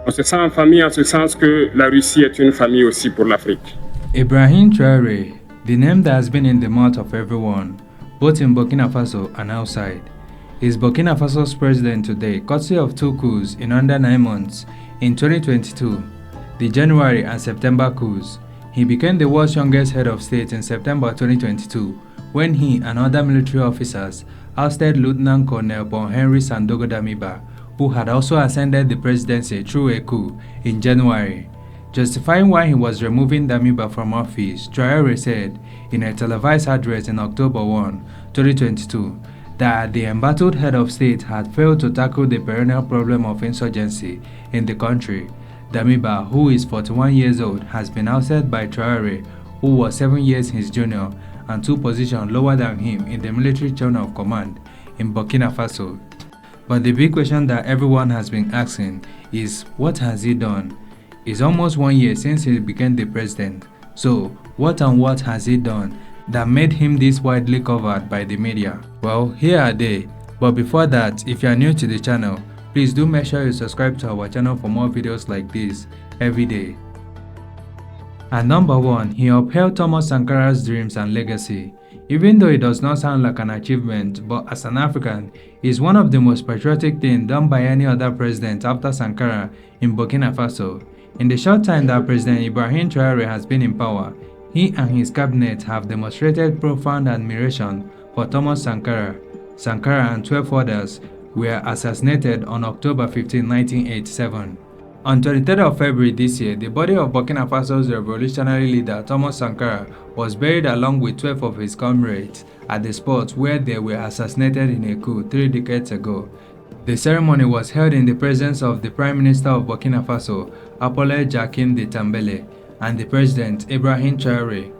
On se sent en famille en ce sens que la Russie est une famille aussi pour l'Afrique. Ibrahim Traore, the name that has been in the mouth of everyone, both in Burkina Faso and outside, is Burkina Faso's president today, courtesy of 2 coups in under 9 months. In 2022, the January and September coups, he became the world's youngest head of state in September 2022, when he and other military officers ousted Lieutenant-Colonel Paul Henri Damiba, who had also ascended the presidency through a coup in January. Justifying why he was removing Damiba from office, Traore said in a televised address in October 1, 2022, that the embattled head of state had failed to tackle the perennial problem of insurgency in the country. Damiba, who is 41 years old, has been ousted by Traore, who was 7 years his junior and 2 positions lower than him in the military chain of command in Burkina Faso. But the big question that everyone has been asking is, what has he done? It's almost 1 year since he became the president. So, what has he done that made him this widely covered by the media? Well, here are they. But before that, if you are new to the channel, please do make sure you subscribe to our channel for more videos like this every day. At number 1, he upheld Thomas Sankara's dreams and legacy. Even though it does not sound like an achievement, but as an African, it's one of the most patriotic things done by any other president after Sankara in Burkina Faso. In the short time that President Ibrahim Traore has been in power, he and his cabinet have demonstrated profound admiration for Thomas Sankara. Sankara and 12 others were assassinated on October 15, 1987. On 23rd of February this year, the body of Burkina Faso's revolutionary leader Thomas Sankara was buried along with 12 of his comrades at the spot where they were assassinated in a coup 3 decades ago. The ceremony was held in the presence of the Prime Minister of Burkina Faso, Apollo Joachim de Tambele, and the President Ibrahim Traore.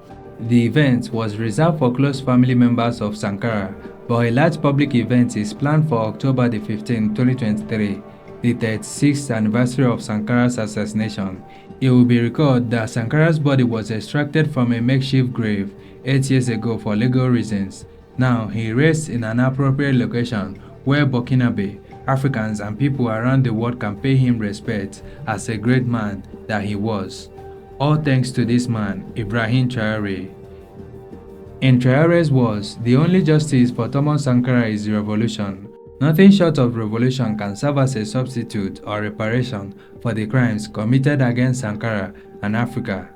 The event was reserved for close family members of Sankara, but a large public event is planned for October 15, 2023. The 36th anniversary of Sankara's assassination. It will be recalled that Sankara's body was extracted from a makeshift grave 8 years ago for legal reasons. Now he rests in an appropriate location where Burkinabe, Africans and people around the world can pay him respect as a great man that he was. All thanks to this man, Ibrahim Traore. In Traore's words, the only justice for Thomas Sankara is revolution. Nothing short of revolution can serve as a substitute or reparation for the crimes committed against Sankara and Africa.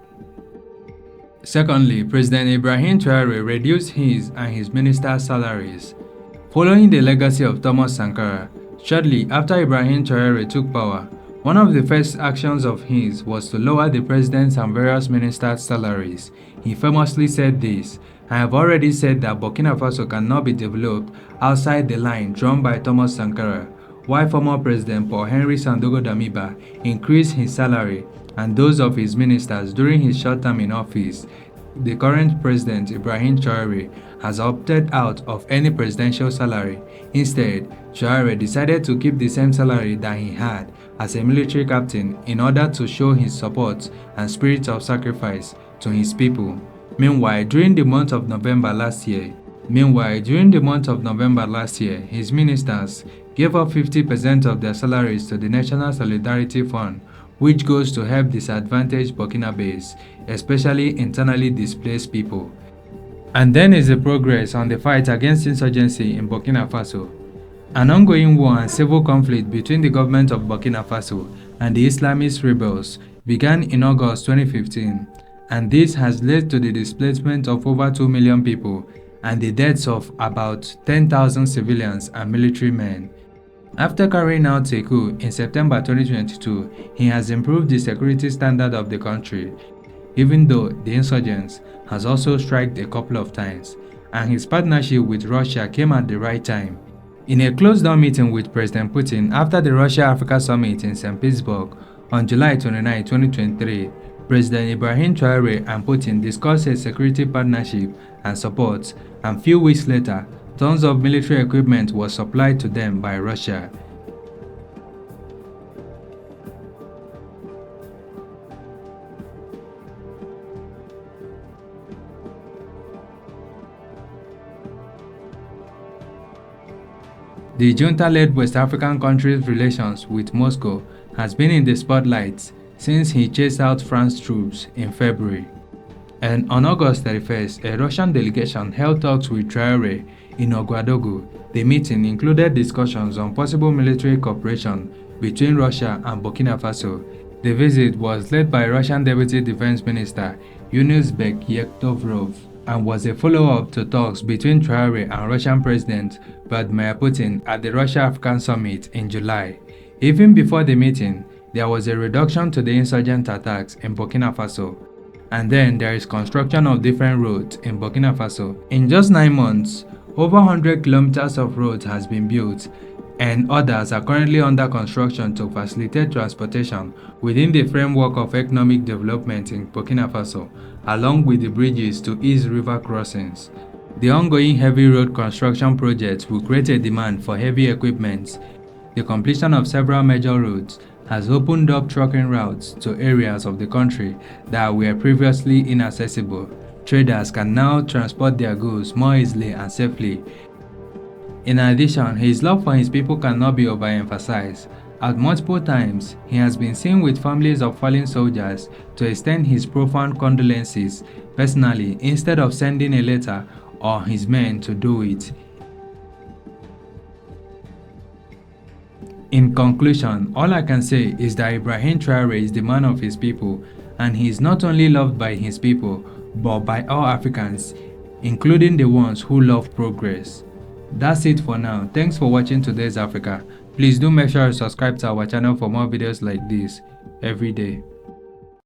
Secondly, President Ibrahim Traore reduced his and his ministers' salaries. Following the legacy of Thomas Sankara, shortly after Ibrahim Traore took power, one of the first actions of his was to lower the president's and various ministers' salaries. He famously said this: "I have already said that Burkina Faso cannot be developed outside the line drawn by Thomas Sankara," while former President Paul Henri Damiba increased his salary and those of his ministers during his short term in office. The current president, Ibrahim Traore, has opted out of any presidential salary. Instead, Traore decided to keep the same salary that he had as a military captain in order to show his support and spirit of sacrifice to his people. Meanwhile, during the month of November last year, his ministers gave up 50% of their salaries to the National Solidarity Fund, which goes to help disadvantaged Burkinabes, especially internally displaced people. And then is the progress on the fight against insurgency in Burkina Faso. An ongoing war and civil conflict between the government of Burkina Faso and the Islamist rebels began in August 2015, and this has led to the displacement of over 2 million people and the deaths of about 10,000 civilians and military men. After carrying out a coup in September 2022, he has improved the security standard of the country, even though the insurgents has also struck a couple of times, and his partnership with Russia came at the right time. In a closed-down meeting with President Putin after the Russia-Africa Summit in St. Petersburg on July 29, 2023, President Ibrahim Traore and Putin discussed a security partnership and support, and few weeks later, tons of military equipment was supplied to them by Russia. The junta-led West African countries' relations with Moscow has been in the spotlight since he chased out France troops in February. And on August 31st, a Russian delegation held talks with Traore in Ouagadougou. The meeting included discussions on possible military cooperation between Russia and Burkina Faso. The visit was led by Russian Deputy Defense Minister Yunus Bekyektov and was a follow-up to talks between Traore and Russian President Vladimir Putin at the Russia-African Summit in July. Even before the meeting, there was a reduction to the insurgent attacks in Burkina Faso. And then there is construction of different roads in Burkina Faso. In just 9 months, over 100 kilometers of roads has been built, and others are currently under construction to facilitate transportation within the framework of economic development in Burkina Faso, along with the bridges to ease river crossings. The ongoing heavy road construction projects will create a demand for heavy equipment. The completion of several major roads has opened up trucking routes to areas of the country that were previously inaccessible. Traders can now transport their goods more easily and safely. In addition, his love for his people cannot be overemphasized. At multiple times, he has been seen with families of fallen soldiers to extend his profound condolences personally instead of sending a letter or his men to do it. In conclusion, all I can say is that Ibrahim Traore is the man of his people, and he is not only loved by his people, but by all Africans, including the ones who love progress. That's it for now. Thanks for watching today's Africa. Please do make sure you subscribe to our channel for more videos like this every day.